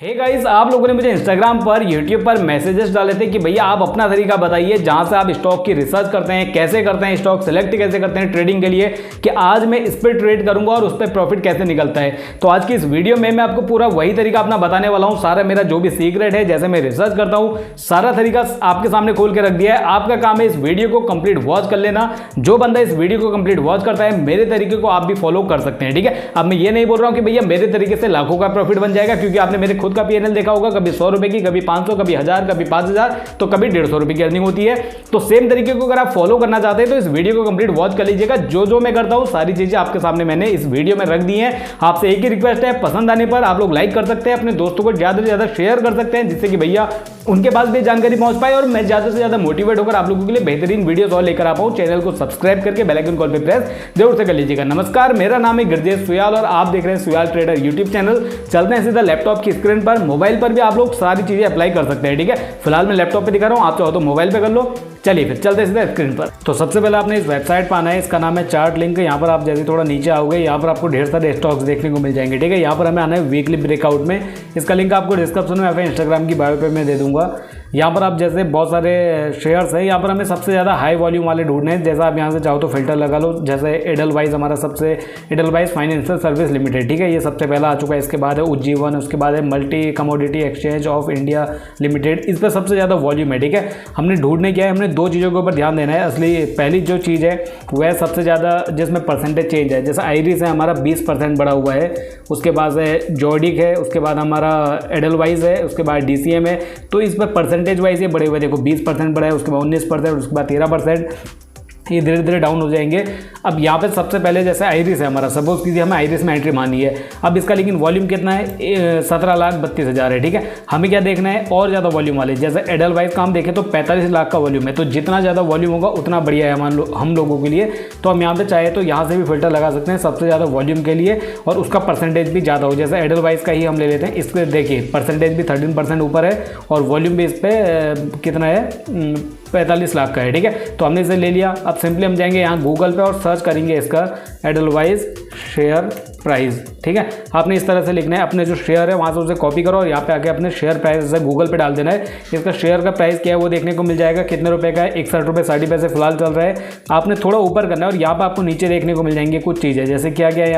Hey guys, आप लोगों ने मुझे इंस्टाग्राम पर यूट्यूब पर मैसेजेस डाले थे कि भैया आप अपना तरीका बताइए जहां से आप स्टॉक की रिसर्च करते हैं, कैसे करते हैं, स्टॉक सेलेक्ट कैसे करते हैं ट्रेडिंग के लिए, कि आज मैं इस पर ट्रेड करूंगा और उस पर प्रॉफिट कैसे निकलता है। तो आज की इस वीडियो में मैं आपको पूरा वही तरीका अपना बताने वाला हूं। सारा मेरा जो भी सीक्रेट है, जैसे मैं रिसर्च करता हूं, सारा तरीका आपके सामने खोल के रख दिया है। आपका काम है इस वीडियो को कंप्लीट वॉच कर लेना। जो बंदा इस वीडियो को कंप्लीट वॉच करता है, मेरे तरीके को आप भी फॉलो कर सकते हैं। ठीक है, अब मैं ये नहीं बोल रहा हूं कि भैया मेरे तरीके से लाखों का प्रॉफिट बन जाएगा, क्योंकि आपने मेरे खुद का पीएनएल देखा होगा, कभी 100 रुपए की, कभी 500, कभी 1000, कभी 5000, तो कभी 150 रुपए की अर्निंग होती है। तो सेम तरीके को अगर आप फॉलो करना चाहते हैं तो इस वीडियो को कंप्लीट वॉच कर लीजिएगा। जो मैं करता हूं सारी चीजें आपके सामने मैंने इस वीडियो में रख दी हैं। आपसे एक ही रिक्वेस्ट है, पसंद आने पर आप लोग लाइक कर सकते हैं, अपने दोस्तों को ज्यादा से ज्यादा शेयर कर सकते हैं, जिससे कि भैया उनके पास भी जानकारी पहुंच पाए और मैं ज्यादा से ज्यादा मोटिवेट होकर आप लोगों के लिए बेहतरीन वीडियोस और लेकर आ पाऊं। चैनल को सब्सक्राइब करके बेल आइकन कॉल पे प्रेस जरूर से कर लीजिएगा। नमस्कार, मेरा नाम है गिरजेश सुयाल और आप देख रहे हैं सुयाल ट्रेडर यूट्यूब चैनल। चलते हैं सीधा लैपटॉप की स्क्रीन पर। मोबाइल पर भी आप लोग सारी चीजें अप्लाई कर सकते हैं। ठीक है, फिलहाल मैं लैपटॉप पे दिखा रहा हूं, आप चाहो तो मोबाइल पे कर लो। चलिए फिर चलते हैं सीधा स्क्रीन पर। तो सबसे पहले आपने इस वेबसाइट पर आना है, इसका नाम है चार्ट लिंक। यहाँ पर आप जैसे थोड़ा नीचे आओगे, यहाँ पर आपको ढेर सारे स्टॉक्स देखने को मिल जाएंगे। ठीक है, यहाँ पर हमें आना है वीकली ब्रेकआउट में। इसका लिंक आपको डिस्क्रिप्शन में या फिर इंस्टाग्राम की बायो पे मैं दे दूंगा। यहाँ पर आप जैसे बहुत सारे शेयर्स हैं, यहाँ पर हमें सबसे ज़्यादा हाई वॉल्यूम वाले ढूंढने हैं। जैसा आप यहाँ से चाहो तो फिल्टर लगा लो, जैसे एडलवाइज हमारा सबसे एडलवाइज फाइनेंशियल सर्विस लिमिटेड। ठीक है, ये सबसे पहला आ चुका है। इसके बाद है उज्जीवन, उसके बाद है multi commodity exchange of India limited. इस पर सबसे ज़्यादा वॉल्यूम है। ठीक है, हमने ढूंढने क्या है, हमने दो चीज़ों के ऊपर ध्यान देना है। असली पहली जो चीज़ है वह सबसे ज़्यादा जिसमें परसेंटेज चेंज है, जैसे आइरिस है हमारा 20% बढ़ा हुआ है, उसके बाद है जॉडिक है, उसके बाद हमारा एडलवाइज है, उसके बाद डीसीएम है। तो इस पर परसेंटेज वाइज ये बड़े हुए, देखो 20% बढ़ा है, उसके बाद 19%, उसके बाद 13%, ये धीरे धीरे डाउन हो जाएंगे। अब यहाँ पे सबसे पहले जैसे आइरिस है हमारा, सपोज कीजिए हमें आइरिस में एंट्री मानी है। अब इसका लेकिन वॉल्यूम कितना है, 17,32,000 है। ठीक है, हमें क्या देखना है, और ज़्यादा वॉल्यूम वाले, जैसे एडलवाइज का हम देखें तो 45 लाख का वॉल्यूम है। तो जितना ज़्यादा वॉल्यूम होगा उतना बढ़िया है हम लोगों के लिए। तो हम यहाँ पे चाहे तो यहाँ से भी फिल्टर लगा सकते हैं सबसे ज़्यादा वॉल्यूम के लिए, और उसका परसेंटेज भी ज़्यादा हो। जैसे एडलवाइज का ही हम ले लेते हैं, इस पर देखिए परसेंटेज भी 13% ऊपर है और वॉल्यूम भी इस पर कितना है, 45 लाख का है। ठीक है, तो हमने इसे ले लिया। अब सिंपली हम जाएंगे यहाँ गूगल पे और सर्च करेंगे इसका एडलवाइज शेयर प्राइस। ठीक है, आपने इस तरह से लिखना है, अपने जो शेयर है वहाँ से उसे कॉपी करो और यहाँ पे आके अपने शेयर प्राइस से गूगल पे डाल देना है। इसका शेयर का प्राइस क्या है वो देखने को मिल जाएगा, कितने रुपए का है, 61 रुपये 60 पैसे फिलहाल चल रहा है। आपने थोड़ा ऊपर करना है और यहाँ पे आपको नीचे देखने को मिल जाएंगे कुछ चीज़ें, जैसे क्या क्या है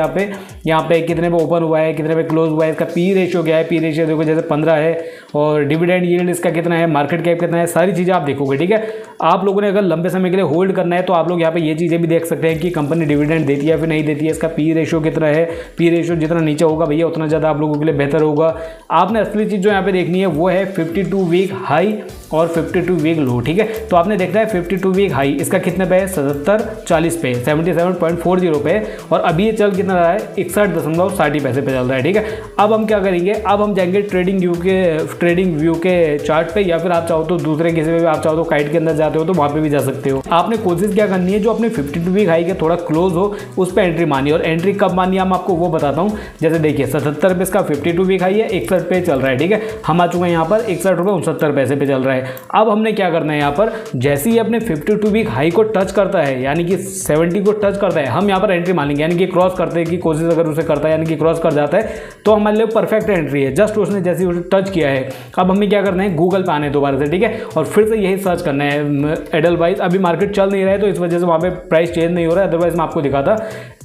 यहाँ पे कितने पे ओपन हुआ है, कितने पे क्लोज हुआ है, इसका पी रेशियो क्या है। पी रेशियो देखो जैसे 15 है, और डिविडेंड यील्ड इसका कितना है, मार्केट कैप कितना है, सारी चीज़ें आप देखोगे। ठीक है, आप लोगों ने अगर लंबे समय के लिए होल्ड करना है तो आप लोग यहाँ पे ये चीज़ें भी देख सकते हैं कि कंपनी डिविडेंड देती है या फिर नहीं देती है, इसका पी रेशियो कितना है। पी रेशियो जितना नीचे होगा भैया उतना ज़्यादा आप लोगों के लिए बेहतर होगा। आपने असली चीज़ जो यहाँ पे देखनी है वो है 52 वीक हाई और 52 वीक लो। ठीक है, तो आपने देखना है 52 वीक हाई, इसका कितने पे है, 77.40 पे, 77.40 पे, और अभी ये चल कितना रहा है, 61.60 पैसे पे चल रहा है। ठीक है, अब हम क्या करेंगे, अब हम जाएंगे ट्रेडिंग व्यू के चार्ट पे, या फिर आप चाहो तो दूसरे किसी में भी, आप चाहो तो काइट के अंदर जाते हो तो वहाँ पे भी जा सकते हो। आपने कोशिश क्या करनी है, जो अपने 52 वीक हाई के थोड़ा क्लोज हो उस पर एंट्री मानी, और एंट्री कब मानी हम आपको वो बताता हूँ। जैसे देखिए 77 पे इसका 52 वीक हाई है, 61 पे चल रहा है। ठीक है, हम आ चुके हैं यहाँ पर 61 रुपये 69 पैसे पे चल रहा है। अब हमने क्या करना है, यहाँ पर जैसे ही अपने 52 वीक हाई को टच करता है, यानी कि 70 को टच करता है, हम यहाँ पर एंट्री मानेंगे, यानी कि क्रॉस करते हैं की कोशिश अगर उसे करता है, यानी कि क्रॉस कर जाता है तो हमारे लिए परफेक्ट एंट्री है। जस्ट उसने जैसे उसे टच किया है, अब हमें क्या करना है, गूगल पे आने दोबारा से। ठीक है, और फिर से यही सर्च करना है एडलवाइज। अभी मार्केट चल नहीं रहा है तो इस वजह से वहाँ पे प्राइस चेंज नहीं हो रहा है, अदरवाइज मैं आपको दिखाता।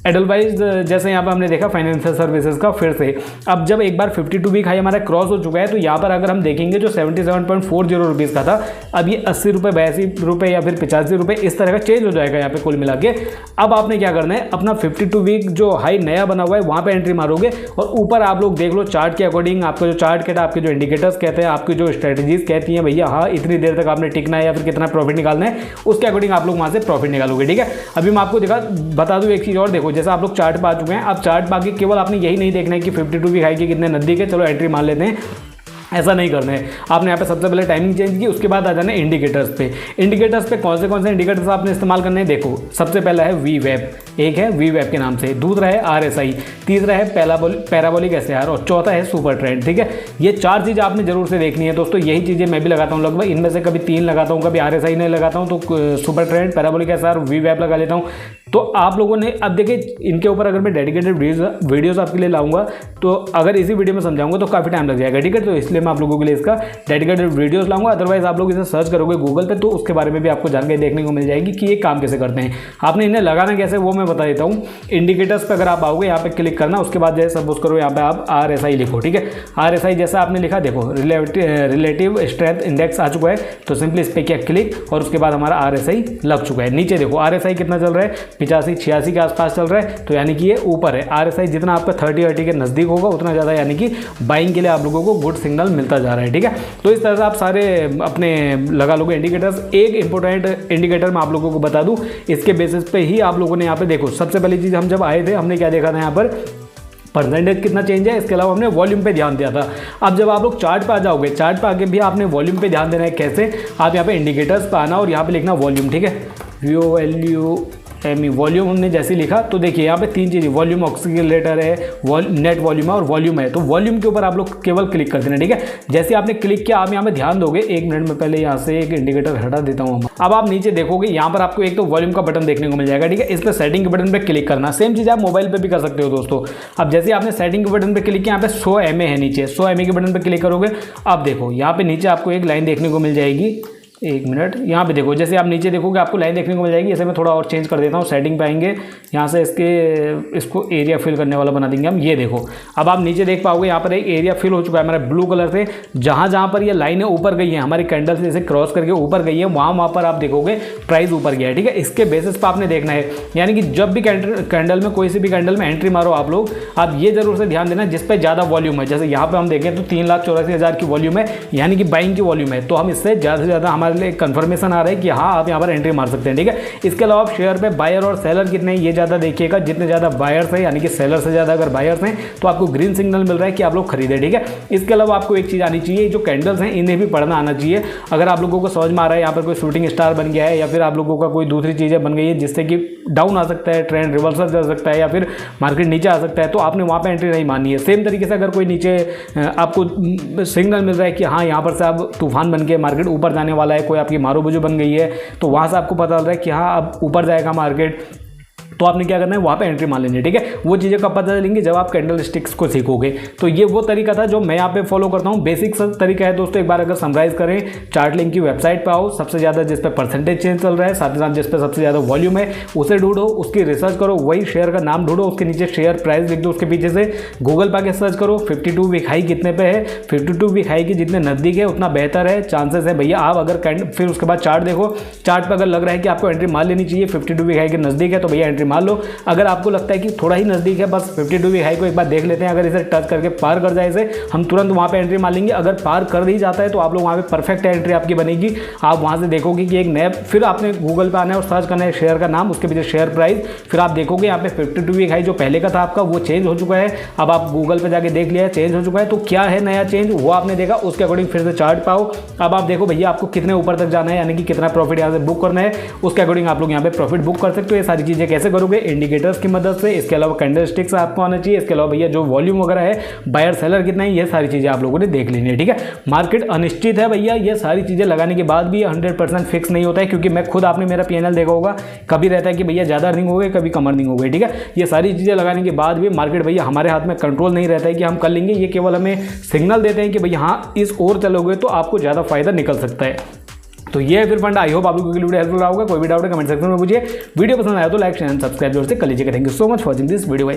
एडलवाइज जैसे यहाँ पर हमने देखा फाइनेंशियल सर्विसेज का, फिर से अब जब एक बार 52 वीक हाई हमारा क्रॉस हो चुका है तो यहाँ पर अगर हम देखेंगे जो 77.40 रुपीज़ का था, अब ये 80 रुपये 82 रुपये या फिर 85 रुपये इस तरह का चेंज हो जाएगा यहाँ पे कुल मिला के। अब आपने क्या करना है, अपना 52 वीक जो हाई नया बना हुआ है वहाँ पे एंट्री मारोगे, और ऊपर आप लोग देख लो चार्ट के अकॉर्डिंग, आपका जो चार्ट कहता है, आपके जो इंडिकेटर्स कहते हैं, आपकी जो स्ट्रेटेजीज कहती हैं भैया हाँ इतनी देर तक आपने टिकना है या फिर कितना प्रॉफिट निकालना है, उसके अकॉर्डिंग आप लोग वहाँ से प्रॉफिट निकालोगे। ठीक है, अभी मैं आपको बता दूँ एक चीज़ और, देखो जैसे आप लोग चार्ट पा चुके हैं, अब चार्ट बाकी केवल आपने यही नहीं देखना है कि 52 वीक हाई के कितने नजदीक है, चलो एंट्री मान लेते हैं, ऐसा नहीं करना है। आपने यहाँ पे सबसे पहले टाइमिंग चेंज की, उसके बाद आ जाना है इंडिकेटर्स पे। इंडिकेटर्स पे कौन से इंडिकेटर्स आपने इस्तेमाल करने हैं, देखो सबसे पहला है वी वेब, एक है वी वेब के नाम से, दूसरा है RSI, तीसरा है पैराबोलिक SAR, और चौथा है सुपर ट्रेंड। ठीक है, ये चार चीज़ आपने जरूर से देखनी है दोस्तों। यही चीज़ें मैं भी लगाता हूँ लगभग, इनमें से कभी 3 लगाता हूँ, कभी RSI नहीं लगाता हूँ, तो सुपर ट्रेंड, पैराबोलिक SAR, वी वेब लगा लेता हूँ। तो आप लोगों ने अब देखिए इनके ऊपर अगर मैं डेडिकेटेड वीडियोस आपके लिए लाऊंगा तो अगर इसी वीडियो में समझाऊंगा तो काफ़ी टाइम लग जाएगा, ठीक है। तो इसलिए मैं आप लोगों के लिए इसका डेडिकेटेड वीडियोस लाऊंगा। अदरवाइज आप लोग इसे सर्च करोगे गूगल पे तो उसके बारे में भी आपको जानकारी देखने को मिल जाएगी कि ये काम कैसे करते हैं। आपने इन्हें लगाना कैसे वो मैं बता देता हूँ। इंडिकेटर्स पर अगर आप आओगे यहाँ पे क्लिक करना, उसके बाद जैसे सपोज करो यहाँ पे आप RSI लिखो, ठीक है। RSI जैसा आपने लिखा, देखो रिलेटिव स्ट्रेंथ इंडेक्स आ चुका है, तो सिंपली इस पर क्या क्लिक और उसके बाद हमारा RSI लग चुका है। नीचे देखो RSI कितना चल रहा है, 85-86 के आसपास चल रहा है, तो यानी कि ये ऊपर है। RSI जितना आपका 30-30 के नज़दीक होगा उतना ज़्यादा यानी कि बाइंग के लिए आप लोगों को गुड सिग्नल मिलता जा रहा है, ठीक है। तो इस तरह से आप सारे अपने लगा लोगे इंडिकेटर्स। एक इंपॉर्टेंट इंडिकेटर मैं आप लोगों को बता दूं, इसके बेसिस पे ही आप लोगों ने यहाँ पे देखो, सबसे पहली चीज़ हम जब आए थे हमने क्या देखा था यहाँ पर, परसेंटेज कितना चेंज है, इसके अलावा हमने वॉल्यूम पे ध्यान दिया था। अब जब आप लोग चार्ट पे आ जाओगे, चार्ट पे आके भी आपने वॉल्यूम पे ध्यान देना है। कैसे, आप यहाँ पे इंडिकेटर्स पे आना और यहाँ पे लिखना वॉल्यूम, ठीक है। वॉल्यूम हमने जैसे लिखा तो देखिए यहाँ पे तीन चीज़ें, वॉल्यूम ऑक्सीलेटर है, नेट वॉल्यूम है और वॉल्यूम है। तो वॉल्यूम के ऊपर आप लोग केवल क्लिक कर देना, ठीक है। जैसे आपने क्लिक किया आप यहाँ पे ध्यान दोगे, 1 मिनट में पहले यहाँ से एक इंडिकेटर हटा देता हूँ। अब आप नीचे देखोगे यहाँ पर आपको एक तो वॉल्यूम का बटन देखने को मिल जाएगा, ठीक है। इस पर सेटिंग के बटन पर क्लिक करना। सेम चीज़ आप मोबाइल पर भी कर सकते हो दोस्तों। अब जैसे आपने सेटिंग के बटन पर क्लिक किया, यहाँ पे 100 mA है नीचे, 100 mA के बटन पर क्लिक करोगे। अब देखो यहाँ पे नीचे आपको एक लाइन देखने को मिल जाएगी, 1 मिनट, यहाँ पे देखो, जैसे आप नीचे देखोगे आपको लाइन देखने को मिल जाएगी। ऐसे मैं थोड़ा और चेंज कर देता हूँ, सेटिंग पे आएंगे, यहाँ से इसको एरिया फिल करने वाला बना देंगे हम। ये देखो अब आप नीचे देख पाओगे यहाँ पर एक एरिया फिल हो चुका है हमारा ब्लू कलर से। जहाँ जहाँ पर ये लाइनें ऊपर गई हैं हमारी कैंडल से जैसे क्रॉस करके ऊपर गई है, वहाँ पर आप देखोगे प्राइस ऊपर गया है, ठीक है। इसके बेसिस पर आपने देखना है, यानी कि जब भी कैंडल में कोई सी भी कैंडल में एंट्री मारो आप लोग, आप ये जरूर से ध्यान देना जिस पर ज़्यादा वॉल्यूम है। जैसे यहाँ पर हम देखें तो 3,84,000 की वॉल्यूम है, यानी कि बाइंग की वॉल्यूम है। तो हम इससे ज़्यादा से ज़्यादा हमारे लिए कन्फर्मेशन आ रहा है कि हाँ आप यहाँ पर एंट्री मार सकते हैं, ठीक है। इसके अलावा आप शेयर पे बायर और सेलर कितने हैं ये ज़्यादा देखिएगा। जितने ज़्यादा बायर्स हैं यानी कि सेलर से ज़्यादा अगर बायर्स हैं तो आपको ग्रीन सिग्नल मिल रहा है कि आप लोग खरीदें, ठीक है। इसके अलावा आपको एक चीज़ आनी चाहिए, जो कैंडल्स हैं इन्हें भी पढ़ना आना चाहिए। अगर आप लोगों को समझ में आ रहा है यहाँ पर कोई शूटिंग स्टार बन गया है या फिर आप लोगों का कोई दूसरी चीज़ें बन गई है जिससे कि डाउन आ सकता है, ट्रेंड रिवर्सल जा सकता है या फिर मार्केट नीचे आ सकता है, तो आपने वहाँ पर एंट्री नहीं माननी है। सेम तरीके से अगर कोई नीचे आपको सिग्नल मिल रहा है कि हाँ यहाँ पर से आप तूफान बन के मार्केट ऊपर जाने वाला है, कोई आपकी मारूबुजू बन गई है, तो वहाँ से आपको पता चल रहा है कि हाँ अब ऊपर जाएगा मार्केट, तो आपने क्या करना है वहाँ पे एंट्री मान लेनी है, ठीक है। वो चीज़ें कब पता चलेंगी, जब आप कैंडल स्टिक्स को सीखोगे। तो ये वो तरीका था जो मैं यहाँ पे फॉलो करता हूँ, बेसिक तरीका है दोस्तों। एक बार अगर समराइज करें, चार्ट लिंक की वेबसाइट पे आओ, सबसे ज़्यादा जिस पे परसेंटेज चेंज चल रहा है, साथ ही साथ जिस पे सबसे ज़्यादा वॉल्यूम है उसे ढूंढो, उसकी रिसर्च करो, वही शेयर का नाम ढूंढो, उसके नीचे शेयर प्राइस लिख दो, उसके पीछे से गूगल पर आके सर्च करो 52 वीक हाई कितने पे है। 52 वीक हाई की जितने नज़दीक है उतना बेहतर है, चांसेस है भैया आप अगर फिर उसके बाद चार्ट देखो, चार्ट पर अगर लग रहा है कि आपको एंट्री मार लेनी चाहिए, 52 वीक हाई के नज़दीक है तो भैया एंट्री मार लो। अगर आपको लगता है कि थोड़ा ही नज़दीक है, बस 52 वीक हाई को एक बार देख लेते हैं, अगर इसे टच करके पार कर जाए इसे, हम तुरंत वहाँ पे एंट्री मार लेंगे। अगर पार कर ही जाता है तो आप लोग वहाँ पे परफेक्ट एंट्री आपकी बनेगी। आप वहाँ से देखोगे कि एक नया, फिर आपने गूगल पे आना है और सर्च करना है शेयर का नाम, उसके पीछे शेयर प्राइस, फिर आप देखोगे यहाँ पे 52 वीक हाई जो पहले का था आपका वो चेंज हो चुका है। अब आप गूगल पे जाके देख लिया चेंज हो चुका है, तो क्या है नया चेंज वो आपने देखा, उसके अकॉर्डिंग फिर से चार्ट पाओ। अब आप देखो भैया आपको कितने ऊपर तक जाना है, यानी कि कितना प्रॉफिट यहाँ से बुक करना है, उसके अकॉर्डिंग आप लोग यहाँ पे प्रॉफिट बुक कर सकते हो। ये सारी चीज़ें कैसे करोगे, इंडिकेटर्स की मदद से। इसके अलावा कैंडल स्टिक्स आपको आना चाहिए। इसके अलावा भैया जो वॉल्यूम वगैरह है, बायर सेलर कितना है, ये सारी चीज़ें आप लोगों ने देख लेनी है, ठीक है। मार्केट अनिश्चित है भैया, ये सारी चीज़ें लगाने के बाद भी 100% फिक्स नहीं होता है, क्योंकि मैं खुद, आपने मेरा PNL देखा होगा, कभी रहता है कि भैया ज़्यादा अर्निंग हो गई, कभी कम अर्निंग हो गई, ठीक है। ये सारी चीज़ें लगाने के बाद भी मार्केट भैया हमारे हाथ में कंट्रोल नहीं रहता है कि हम कर लेंगे। ये केवल हमें सिग्नल देते हैं कि भैया हाँ इस ओर चलोगे तो आपको ज़्यादा फायदा निकल सकता है। तो ये है फिर फंड। आई होप आप लोगों के लिए वीडियो हेल्पफुल रहा होगा। कोई भी डाउट है कमेंट सेक्शन में पूछिए। वीडियो पसंद आया तो लाइक शेयर एंड सब्सक्राइब जरूर से कर लीजिएगा। Thank you so much for watching this video भाई।